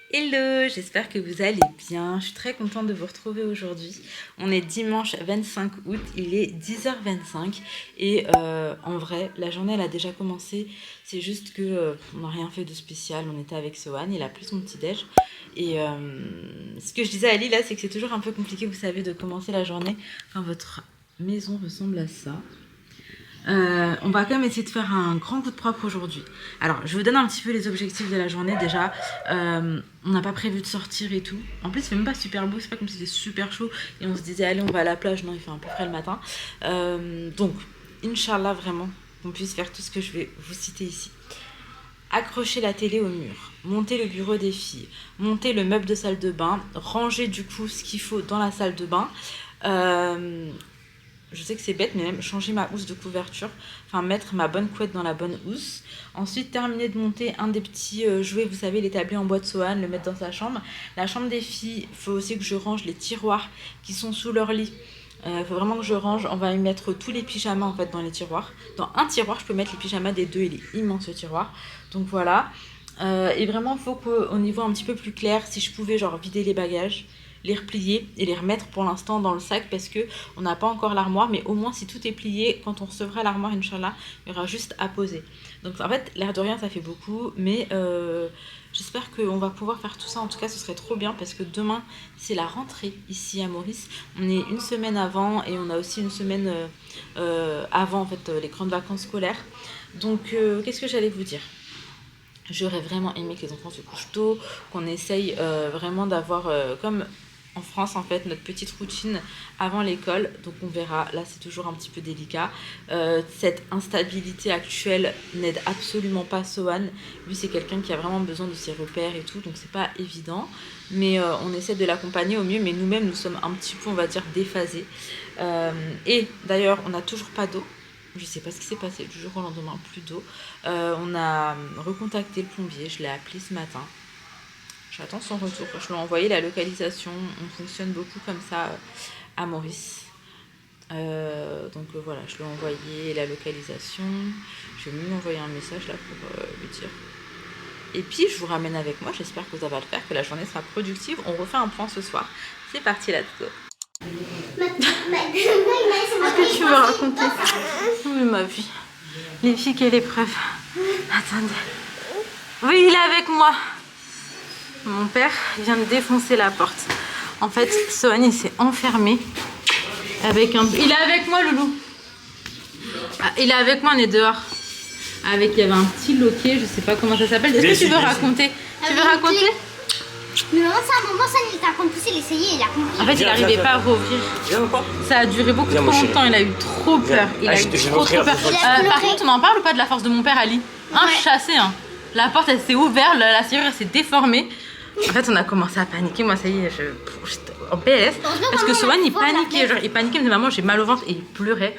Hello, j'espère que vous allez bien. Je suis très contente de vous retrouver aujourd'hui. On est dimanche 25 août, il est 10h25 et en vrai, la journée elle a déjà commencé. C'est juste que on n'a rien fait de spécial. On était avec Sohan, il a pris son petit déj et ce que je disais à Ali là, c'est que c'est toujours un peu compliqué, vous savez, de commencer la journée quand votre maison ressemble à ça. On va quand même essayer de faire un grand coup de propre aujourd'hui. Alors, je vous donne un petit peu les objectifs de la journée. Déjà, on n'a pas prévu de sortir et tout. En plus, il fait même pas super beau. C'est pas comme si c'était super chaud et on se disait, allez, on va à la plage. Non, il fait un peu frais le matin. Donc, Inch'Allah, vraiment, qu'on puisse faire tout ce que je vais vous citer ici. Accrocher la télé au mur, monter le bureau des filles, monter le meuble de salle de bain, ranger du coup ce qu'il faut dans la salle de bain. Je sais que c'est bête, mais même changer ma housse de couverture, enfin mettre ma bonne couette dans la bonne housse. Ensuite, terminer de monter un des petits jouets, vous savez, l'établir en boîte Sohan, le mettre dans sa chambre. La chambre des filles, il faut aussi que je range les tiroirs qui sont sous leur lit. Il faut vraiment que je range. On va y mettre tous les pyjamas en fait dans les tiroirs. Dans un tiroir, je peux mettre les pyjamas des deux, il est immense ce tiroir. Donc voilà. Et vraiment, il faut qu'on y voit un petit peu plus clair. Si je pouvais genre vider les bagages, les replier et les remettre pour l'instant dans le sac parce que on n'a pas encore l'armoire, mais au moins si tout est plié, quand on recevra l'armoire, Inch'Allah, il y aura juste à poser. Donc en fait, l'air de rien, ça fait beaucoup, mais j'espère qu'on va pouvoir faire tout ça. En tout cas, ce serait trop bien parce que demain, c'est la rentrée ici à Maurice. On est une semaine avant et on a aussi une semaine avant en fait les grandes vacances scolaires. Donc qu'est-ce que j'allais vous dire ? J'aurais vraiment aimé que les enfants se couchent tôt, qu'on essaye vraiment d'avoir comme en France en fait notre petite routine avant l'école. Donc on verra, là c'est toujours un petit peu délicat. Cette instabilité actuelle n'aide absolument pas Sohan. Lui c'est quelqu'un qui a vraiment besoin de ses repères et tout, donc c'est pas évident. Mais on essaie de l'accompagner au mieux, mais nous-mêmes nous sommes un petit peu on va dire déphasés. Et d'ailleurs on n'a toujours pas d'eau. Je sais pas ce qui s'est passé du jour au lendemain, plus d'eau. On a recontacté le plombier, je l'ai appelé ce matin. J'attends son retour. Je lui ai envoyé la localisation. On fonctionne beaucoup comme ça à Maurice. Voilà, je lui ai envoyé la localisation. Je vais même lui envoyer un message là pour lui dire. Et puis je vous ramène avec moi. J'espère que ça va le faire, que la journée sera productive. On refait un point ce soir. C'est parti, let's go. Qu'est-ce que tu veux raconter? Oui, ma vie. Les filles, quelle épreuve. Attendez. Oui, il est avec moi. Mon père vient de défoncer la porte. En fait, Sohan, il s'est enfermé avec un... Il est avec moi, Loulou. Ah, il est avec moi, on est dehors. Il y avait un petit loquet, je sais pas comment ça s'appelle. Est-ce que tu veux raconter? Tu veux raconter? Mais maman, ça, à un moment, ça, il t'a poussé, il essayait, il a compris. En fait, il n'arrivait pas à rouvrir. Ça a duré beaucoup trop longtemps, il a eu trop peur. Il a eu trop peur. Par contre, on en parle ou pas de la force de mon père, Ali? Chassé, hein. La porte, elle s'est ouverte, la serrure, elle s'est déformée. En fait, on a commencé à paniquer. Moi, ça y est, j'étais en PLS. Parce que Sohan, il paniquait. Genre, il paniquait, il me disait, maman, j'ai mal au ventre. Et il pleurait.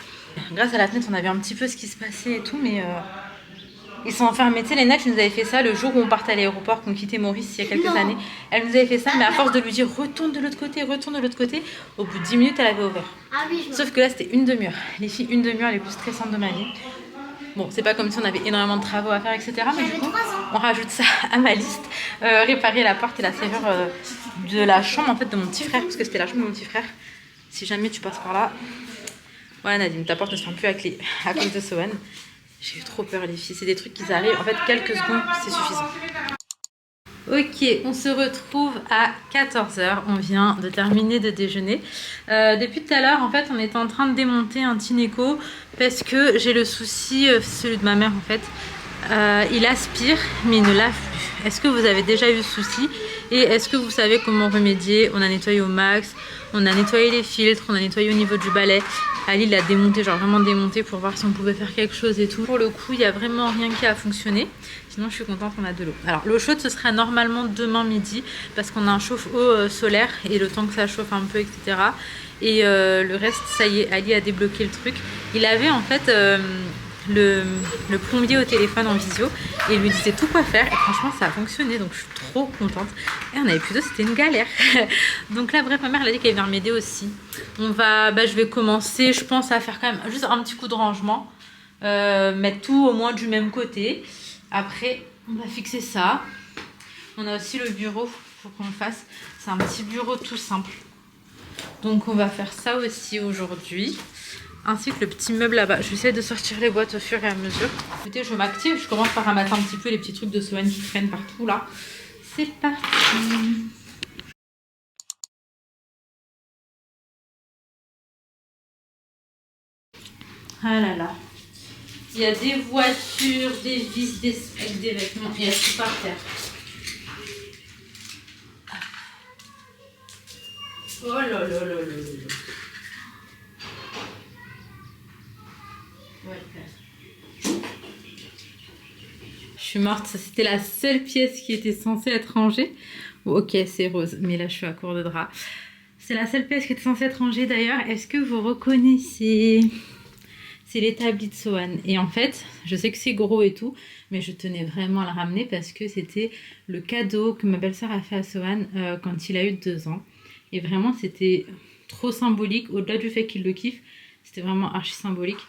Grâce à la fenêtre, on a vu un petit peu ce qui se passait et tout, mais... Ils sont enfermés. Tu sais, Léna, tu nous avais fait ça le jour où on partait à l'aéroport, qu'on quittait Maurice il y a quelques années. Elle nous avait fait ça, mais à force de lui dire retourne de l'autre côté, au bout de 10 minutes, elle avait ouvert. Sauf que là, c'était une demi-heure. Les filles, une demi-heure les plus stressantes de ma vie. Bon, c'est pas comme si on avait énormément de travaux à faire, etc. Mais du coup, on rajoute ça à ma liste. Réparer la porte et la serrure de la chambre en fait de mon petit frère, parce que c'était la chambre de mon petit frère. Si jamais tu passes par là. Voilà, Nadine, ta porte ne se ferme plus à clé à cause de Sohan. J'ai eu trop peur, les filles. C'est des trucs qui arrivent. En fait, quelques secondes, c'est suffisant. Ok, on se retrouve à 14h. On vient de terminer de déjeuner. Depuis tout à l'heure, en fait, on était en train de démonter un Tineco parce que j'ai le souci, celui de ma mère, en fait. Il aspire, mais il ne lave plus. Est-ce que vous avez déjà eu ce souci? Et est-ce que vous savez comment remédier? On a nettoyé au max, on a nettoyé les filtres, on a nettoyé au niveau du balai. Ali l'a démonté, genre vraiment démonté pour voir si on pouvait faire quelque chose et tout. Pour le coup, il n'y a vraiment rien qui a fonctionné. Sinon, je suis contente qu'on a de l'eau. Alors, l'eau chaude, ce sera normalement demain midi parce qu'on a un chauffe-eau solaire et le temps que ça chauffe un peu, etc. Et le reste, ça y est, Ali a débloqué le truc. Il avait en fait... le plombier au téléphone en visio et il lui disait tout quoi faire et franchement ça a fonctionné, donc je suis trop contente. Et on avait plus d'eau, c'était une galère. Donc là bref, ma mère elle a dit qu'elle vient m'aider aussi. On va, je vais commencer je pense à faire quand même juste un petit coup de rangement, mettre tout au moins du même côté. Après on va fixer ça. On a aussi le bureau, faut qu'on le fasse. C'est un petit bureau tout simple. Donc on va faire ça aussi aujourd'hui. Ainsi que le petit meuble là-bas. Je vais essayer de sortir les boîtes au fur et à mesure. Écoutez, je m'active. Je commence par ramasser un petit peu les petits trucs de Sohan qui traînent partout là. C'est parti. Ah là là. Il y a des voitures, des vis, des specs, des vêtements. Il y a tout par terre. Oh là là là là là là. Ouais. Je suis morte. Ça, c'était la seule pièce qui était censée être rangée. Ok, c'est rose. Mais là, je suis à court de drap. C'est la seule pièce qui était censée être rangée d'ailleurs. Est-ce que vous reconnaissez? C'est l'établi de Sohan. Et en fait, je sais que c'est gros et tout, mais je tenais vraiment à le ramener parce que c'était le cadeau que ma belle-sœur a fait à Sohan quand il a eu 2 ans. Et vraiment, c'était trop symbolique. Au-delà du fait qu'il le kiffe, c'était vraiment archi symbolique.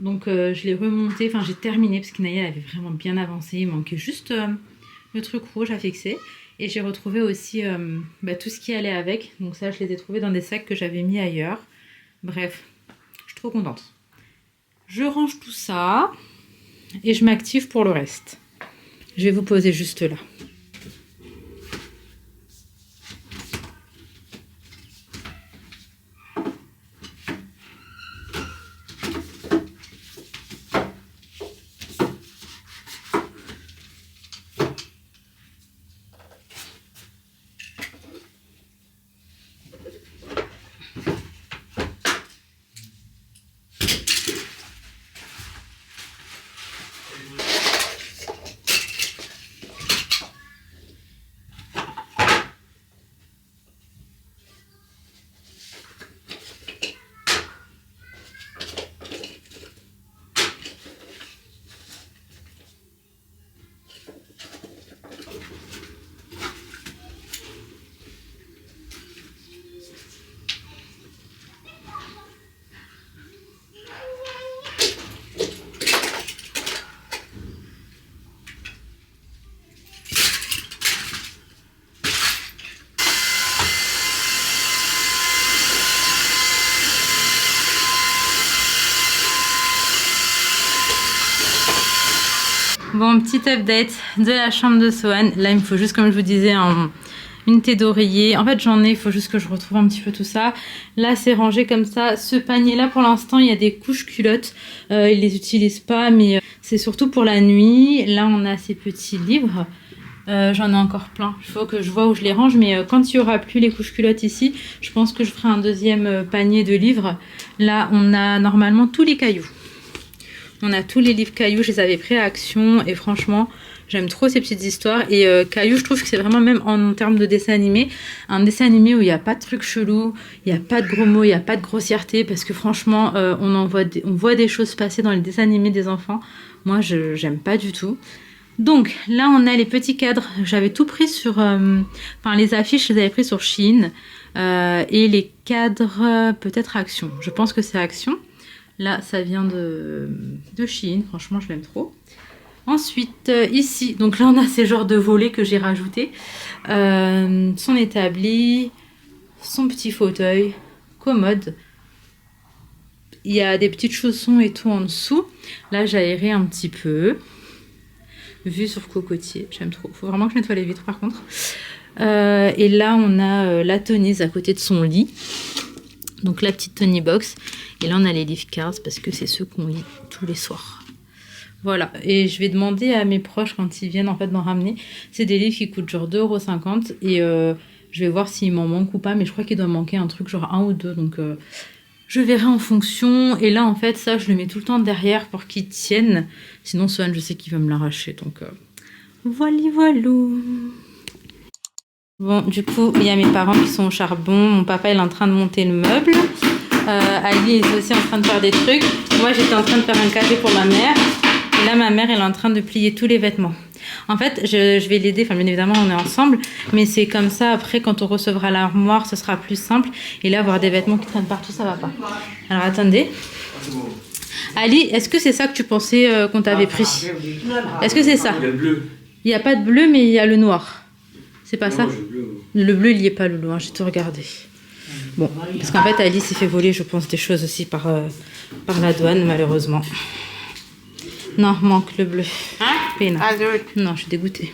Donc, je l'ai remonté. Enfin, j'ai terminé parce qu'Inaya avait vraiment bien avancé. Il manquait juste le truc rouge à fixer. Et j'ai retrouvé aussi tout ce qui allait avec. Donc ça, je les ai trouvés dans des sacs que j'avais mis ailleurs. Bref, je suis trop contente. Je range tout ça et je m'active pour le reste. Je vais vous poser juste là. Bon, petit update de la chambre de Sohan. Là, il me faut juste, comme je vous disais, une thé d'oreiller. En fait, j'en ai, il faut juste que je retrouve un petit peu tout ça. Là, c'est rangé comme ça. Ce panier-là, pour l'instant, il y a des couches culottes. Il les utilise pas, mais c'est surtout pour la nuit. Là, on a ces petits livres. J'en ai encore plein. Il faut que je vois où je les range. Mais quand il n'y aura plus les couches culottes ici, je pense que je ferai un deuxième panier de livres. Là, on a normalement tous les cailloux. On a tous les livres cailloux, je les avais pris à Action et franchement, j'aime trop ces petites histoires. Et cailloux, je trouve que c'est vraiment, même en termes de dessin animé, un dessin animé où il n'y a pas de trucs chelous, il n'y a pas de gros mots, il n'y a pas de grossièreté, parce que franchement, on voit des choses passer dans les dessins animés des enfants. Moi, j'aime pas du tout. Donc là, on a les petits cadres. J'avais tout pris sur... Enfin, les affiches, je les avais pris sur Shein. Et les cadres, peut-être Action. Je pense que c'est Action. Là, ça vient de Shein. Franchement, je l'aime trop. Ensuite, ici, donc là, on a ces genres de volets que j'ai rajoutés. Son établi, son petit fauteuil, commode. Il y a des petites chaussons et tout en dessous. Là, j'ai aéré un petit peu. Vue sur cocotier, j'aime trop. Faut vraiment que je nettoie les vitres, par contre. Et là, on a la tonise à côté de son lit. Donc la petite Tony Box. Et là, on a les leaf cards parce que c'est ceux qu'on lit tous les soirs. Voilà. Et je vais demander à mes proches quand ils viennent en fait d'en ramener. C'est des livres qui coûtent genre 2,50 €. Et je vais voir s'il m'en manque ou pas. Mais je crois qu'il doit manquer un truc genre 1 ou 2. Donc je verrai en fonction. Et là, en fait, ça, je le mets tout le temps derrière pour qu'il tienne. Sinon, Sohan, je sais qu'il va me l'arracher. Donc voilà. Bon, du coup, il y a mes parents qui sont au charbon. Mon papa, il est en train de monter le meuble. Ali est aussi en train de faire des trucs. Moi, j'étais en train de faire un café pour ma mère. Et là, ma mère, elle est en train de plier tous les vêtements. En fait, je vais l'aider. Enfin, bien évidemment, on est ensemble. Mais c'est comme ça, après, quand on recevra l'armoire, ce sera plus simple. Et là, avoir des vêtements qui traînent partout, ça va pas. Alors, attendez. Ali, est-ce que c'est ça que tu pensais qu'on t'avait pris? Est-ce que c'est ça? Il y a le bleu. Il n'y a pas de bleu, mais il y a le noir. C'est pas ça? Le bleu, il y est pas, Loulou, hein, j'ai tout regardé. Bon, parce qu'en fait, Alice s'est fait voler, je pense, des choses aussi par la douane, malheureusement. Non, manque le bleu. Hein? Non, je suis dégoûtée.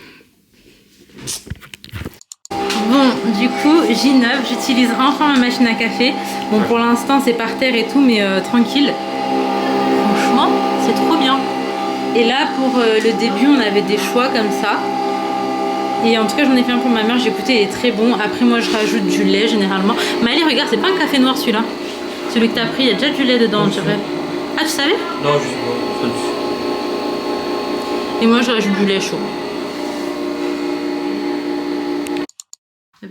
Bon, du coup, J9, j'utilise enfin ma machine à café. Bon, pour l'instant, c'est par terre et tout, mais tranquille. Franchement, c'est trop bien. Et là, pour le début, on avait des choix comme ça. Et en tout cas, j'en ai fait un pour ma mère, j'ai goûté, il est très bon. Après, moi, je rajoute du lait généralement. Mais allez, regarde, c'est pas un café noir celui-là. Celui que t'as pris, il y a déjà du lait dedans, je dirais. Ah, tu savais? Non, je sais pas. Et moi, je rajoute du lait chaud.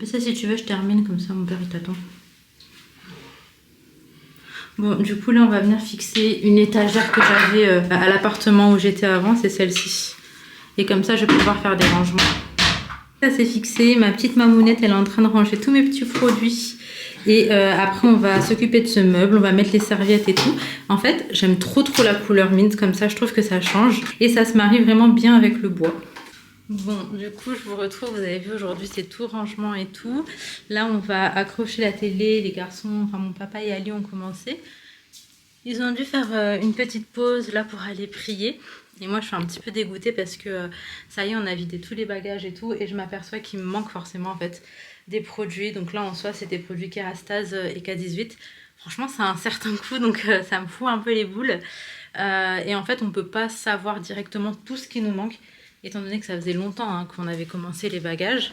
Et ça, si tu veux, je termine comme ça, mon père il t'attend. Bon, du coup, là, on va venir fixer une étagère que j'avais à l'appartement où j'étais avant, c'est celle-ci. Et comme ça, je vais pouvoir faire des rangements. Ça, c'est fixé. Ma petite mamounette, elle est en train de ranger tous mes petits produits. Et après, on va s'occuper de ce meuble. On va mettre les serviettes et tout. En fait, j'aime trop la couleur mint. Comme ça, je trouve que ça change. Et ça se marie vraiment bien avec le bois. Bon, du coup, je vous retrouve. Vous avez vu, aujourd'hui, c'est tout rangement et tout. Là, on va accrocher la télé. Les garçons, enfin, mon papa et Ali ont commencé. Ils ont dû faire une petite pause là pour aller prier. Et moi, je suis un petit peu dégoûtée parce que ça y est, on a vidé tous les bagages et tout. Et je m'aperçois qu'il me manque forcément en fait des produits. Donc là, en soi, c'est des produits Kerastase et K18. Franchement, c'est un certain coût, donc ça me fout un peu les boules. Et en fait, on ne peut pas savoir directement tout ce qui nous manque, étant donné que ça faisait longtemps qu'on avait commencé les bagages.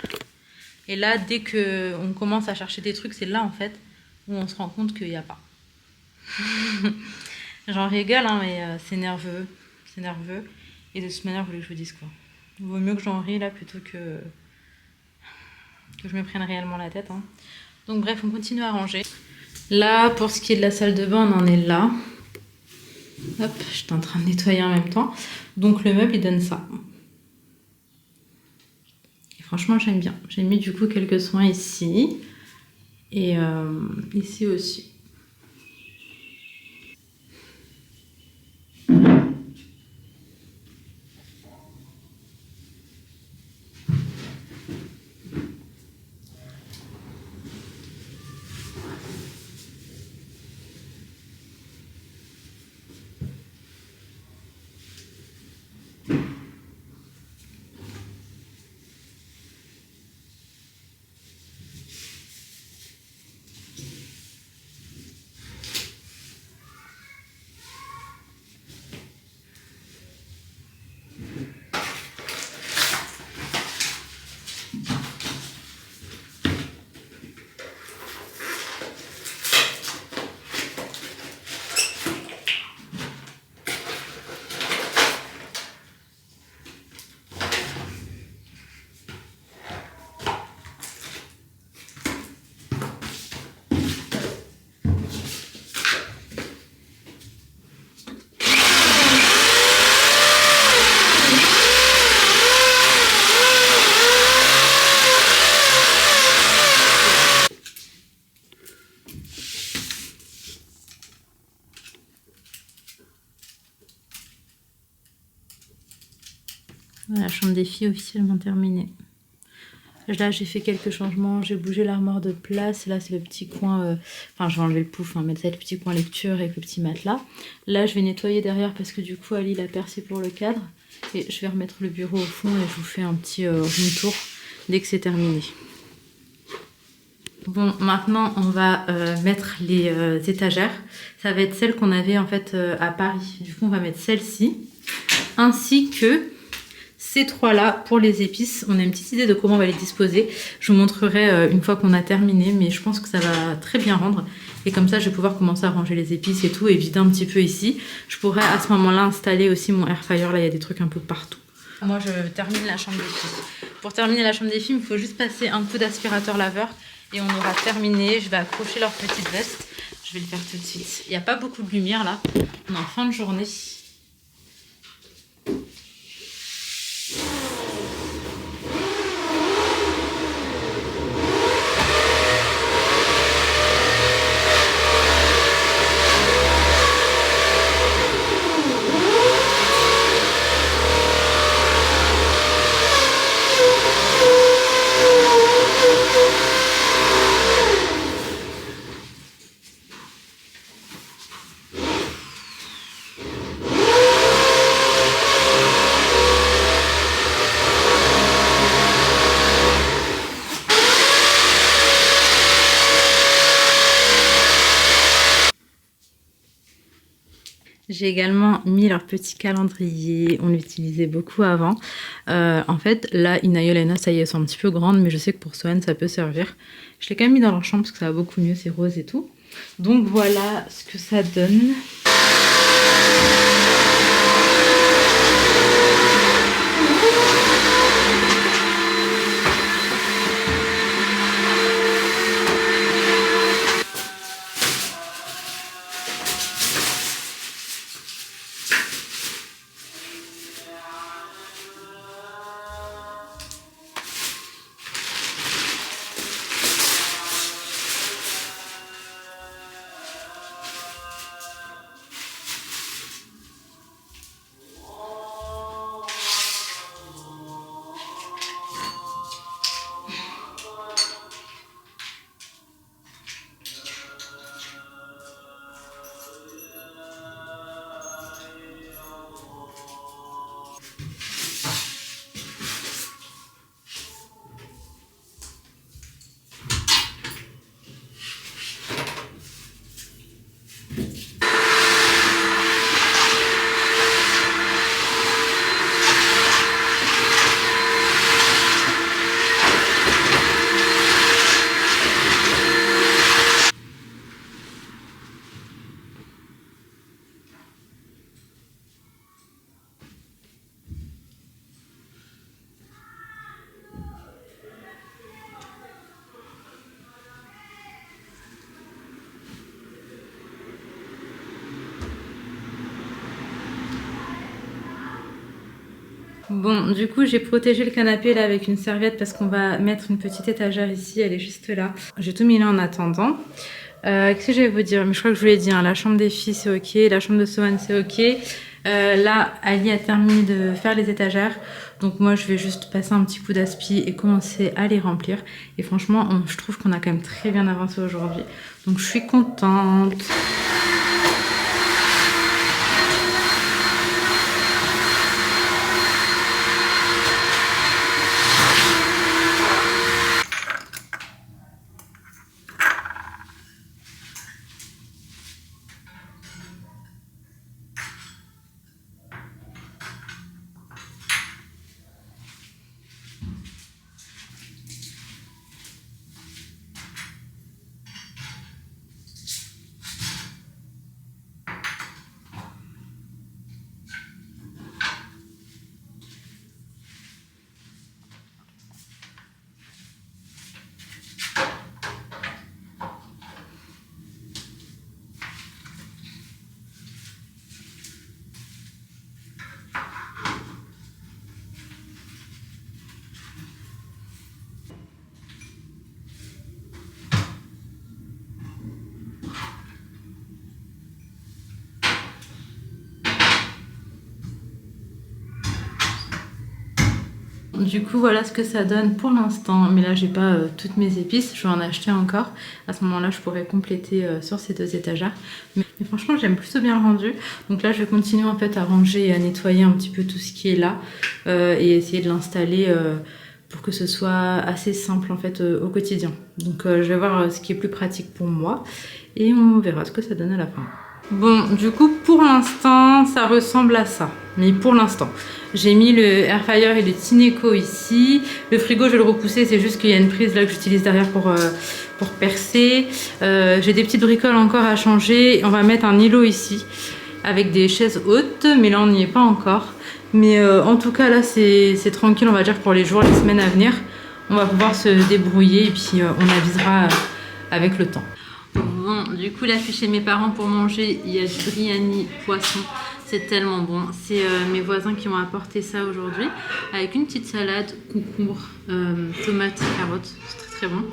Et là, dès qu'on commence à chercher des trucs, c'est là en fait où on se rend compte qu'il n'y a pas. J'en rigole, hein, mais c'est nerveux. C'est nerveux. Et de toute manière, vous voulez que je vous dise quoi? Il vaut mieux que j'en rie là plutôt que je me prenne réellement la tête. Hein. Donc bref, on continue à ranger. Là, pour ce qui est de la salle de bain, on en est là. Hop, j'étais en train de nettoyer en même temps. Donc le meuble, il donne ça. Et franchement, j'aime bien. J'ai mis du coup quelques soins ici. Et ici aussi. La chambre des filles officiellement terminée. Là, j'ai fait quelques changements. J'ai bougé l'armoire de place. Là, c'est le petit coin... Enfin, je vais enlever le pouf, hein, mais c'est le petit coin lecture avec le petit matelas. Là, je vais nettoyer derrière parce que du coup, Ali l'a percé pour le cadre. Et je vais remettre le bureau au fond et je vous fais un petit room tour dès que c'est terminé. Bon, maintenant, on va mettre les étagères. Ça va être celle qu'on avait en fait à Paris. Du coup, on va mettre celle-ci. Ainsi que... ces trois-là pour les épices. On a une petite idée de comment on va les disposer. Je vous montrerai une fois qu'on a terminé, mais je pense que ça va très bien rendre. Et comme ça, je vais pouvoir commencer à ranger les épices et tout, et vider un petit peu ici. Je pourrais à ce moment-là installer aussi mon air fryer. Là, il y a des trucs un peu partout. Moi, je termine la chambre des filles. Pour terminer la chambre des filles, il faut juste passer un coup d'aspirateur laveur et on aura terminé. Je vais accrocher leur petite veste. Je vais le faire tout de suite. Il n'y a pas beaucoup de lumière là. On est en fin de journée. J'ai également mis leur petit calendrier, on l'utilisait beaucoup avant. En fait, là, Inaya et Lena, ça y est, elles sont un petit peu grandes, mais je sais que pour Swan, ça peut servir. Je l'ai quand même mis dans leur chambre parce que ça va beaucoup mieux, c'est rose et tout. Donc voilà ce que ça donne. Bon, du coup, j'ai protégé le canapé là avec une serviette parce qu'on va mettre une petite étagère ici, elle est juste là. J'ai tout mis là en attendant. Qu'est-ce que je vais vous dire? Mais je crois que je vous l'ai dit, hein, la chambre des filles c'est ok, la chambre de Sohan c'est ok. Là, Ali a terminé de faire les étagères. Donc moi, je vais juste passer un petit coup d'aspi et commencer à les remplir. Et franchement, je trouve qu'on a quand même très bien avancé aujourd'hui. Donc je suis contente. Du coup, voilà ce que ça donne pour l'instant. Mais là, j'ai pas toutes mes épices. Je vais en acheter encore. À ce moment-là, je pourrais compléter sur ces deux étagères. Mais franchement, j'aime plutôt bien le rendu. Donc là, je vais continuer en fait à ranger et à nettoyer un petit peu tout ce qui est là. Et essayer de l'installer pour que ce soit assez simple en fait au quotidien. Donc je vais voir ce qui est plus pratique pour moi. Et on verra ce que ça donne à la fin. Bon, du coup, pour l'instant, ça ressemble à ça. Mais pour l'instant, j'ai mis le air fryer et le Tineco ici. Le frigo, je vais le repousser. C'est juste qu'il y a une prise là que j'utilise derrière pour percer. J'ai des petites bricoles encore à changer. On va mettre un îlot ici avec des chaises hautes. Mais là, on n'y est pas encore. Mais en tout cas, là, c'est tranquille, on va dire, pour les jours, les semaines à venir. On va pouvoir se débrouiller et puis on avisera avec le temps. Bon, du coup, là, je suis chez mes parents pour manger. Il y a du biryani poisson. C'est tellement bon. C'est mes voisins qui m'ont apporté ça aujourd'hui. Avec une petite salade, concombre, tomates, carottes. C'est très très bon.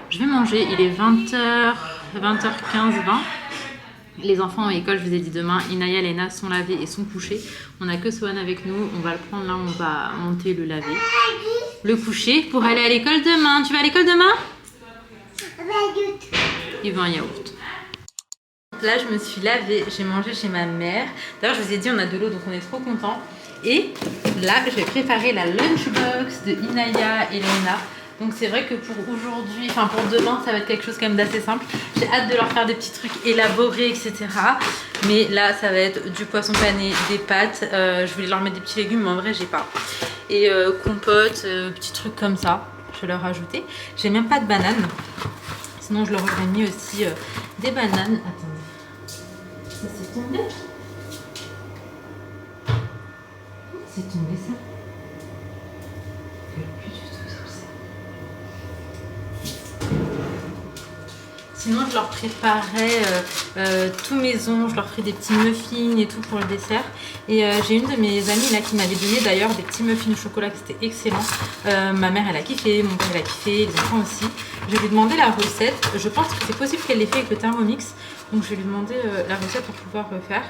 Je vais manger. Il est 20h, 20h15, 20. Les enfants à l'école, je vous ai dit demain, Inaya et Lena sont lavés et sont couchés. On n'a que Sohan avec nous. On va le prendre là, on va monter le laver. Le coucher pour aller à l'école demain. Tu vas à l'école demain? Il veut un yaourt. Là, je me suis lavée, j'ai mangé chez ma mère. D'ailleurs, je vous ai dit, on a de l'eau, donc on est trop contents. Et là, je vais préparer la lunchbox de Inaya et Lena. Donc c'est vrai que pour aujourd'hui, enfin pour demain, ça va être quelque chose quand même d'assez simple. J'ai hâte de leur faire des petits trucs élaborés, etc. Mais là, ça va être du poisson pané, des pâtes. Je voulais leur mettre des petits légumes, mais en vrai, j'ai pas. Et compote, petits trucs comme ça. Je vais leur rajouter. J'ai même pas de bananes. Sinon, je leur aurais mis aussi des bananes. Attendez. Ça s'est tombé. C'est tombé ça. Plus du tout comme ça. Sinon, je leur préparais tout maison. Je leur ferai des petits muffins et tout pour le dessert. Et j'ai une de mes amies là qui m'avait donné d'ailleurs des petits muffins au chocolat qui étaient excellents. Ma mère elle a kiffé, mon père elle a kiffé, les enfants aussi. Je vais lui demander la recette. Je pense que c'est possible qu'elle l'ait fait avec le Thermomix. Donc je vais lui demander la recette pour pouvoir refaire.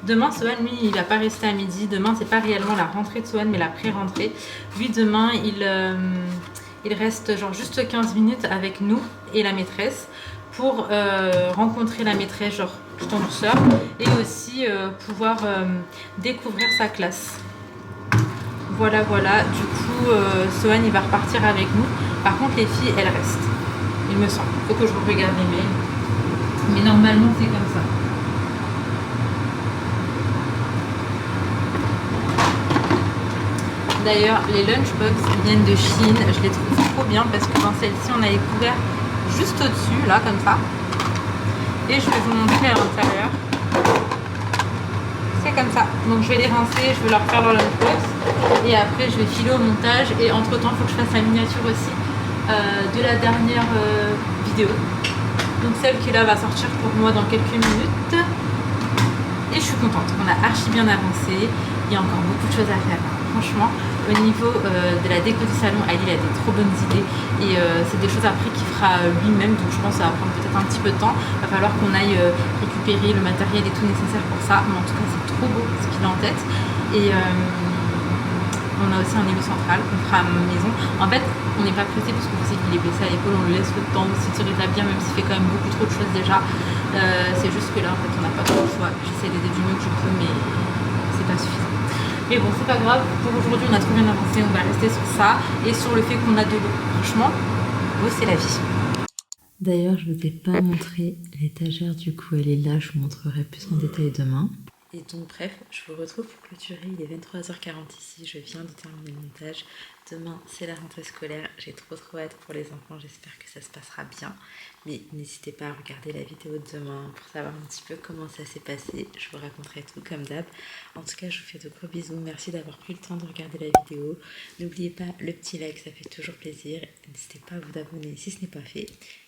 Demain, Sohan, lui, il va pas rester à midi. Demain, c'est pas réellement la rentrée de Sohan, mais la pré-rentrée. Lui, demain, il reste genre juste 15 minutes avec nous et la maîtresse pour rencontrer la maîtresse genre tout en douceur et aussi pouvoir découvrir sa classe. Voilà, voilà. Du coup, Sohan, il va repartir avec nous. Par contre, les filles, elles restent. Il me semble. Faut que je regarde les mails. Mais normalement, c'est comme ça. D'ailleurs, les lunchbox viennent de Chine. Je les trouve trop bien parce que dans celle-ci, on a les couverts juste au-dessus, là, comme ça. Et je vais vous montrer à l'intérieur. C'est comme ça. Donc, je vais les rincer, je vais leur faire leur lunchbox. Et après, je vais filer au montage. Et entre-temps, il faut que je fasse la miniature aussi de la dernière vidéo. Donc celle qui là va sortir pour moi dans quelques minutes. Et je suis contente, on a archi bien avancé. Il y a encore beaucoup de choses à faire. Franchement, au niveau de la déco du salon, Ali il a des trop bonnes idées. Et c'est des choses après qu'il fera lui-même. Donc je pense que ça va prendre peut-être un petit peu de temps. Il va falloir qu'on aille récupérer le matériel et tout nécessaire pour ça. Mais en tout cas c'est trop beau ce qu'il a en tête. Et on a aussi un élu central qu'on fera à ma maison. En fait, on n'est pas pressé parce que vous savez qu'il est blessé à l'épaule, on lui laisse le temps aussi de se rétablir, même s'il fait quand même beaucoup trop de choses déjà. C'est juste que là, en fait, on n'a pas trop le choix. J'essaie d'aider du mieux que je peux, mais c'est pas suffisant. Mais bon, c'est pas grave. Pour aujourd'hui, on a trop bien avancé. On va rester sur ça et sur le fait qu'on a de l'eau. Franchement, l'eau, c'est la vie. D'ailleurs, je vous ai pas montré l'étagère, du coup, elle est là. Je vous montrerai plus en détail demain. Et donc bref, je vous retrouve pour clôturer, il est 23h40 ici, je viens de terminer le montage. Demain c'est la rentrée scolaire, j'ai trop hâte pour les enfants, j'espère que ça se passera bien. Mais n'hésitez pas à regarder la vidéo de demain pour savoir un petit peu comment ça s'est passé, je vous raconterai tout comme d'hab. En tout cas je vous fais de gros bisous, merci d'avoir pris le temps de regarder la vidéo. N'oubliez pas le petit like, ça fait toujours plaisir, n'hésitez pas à vous abonner si ce n'est pas fait.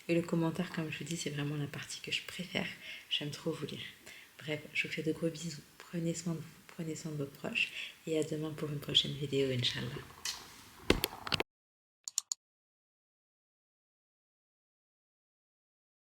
Et le commentaire, comme je vous dis, c'est vraiment la partie que je préfère, j'aime trop vous lire. Bref, je vous fais de gros bisous. Prenez soin de vous, prenez soin de vos proches. Et à demain pour une prochaine vidéo, Inch'Allah.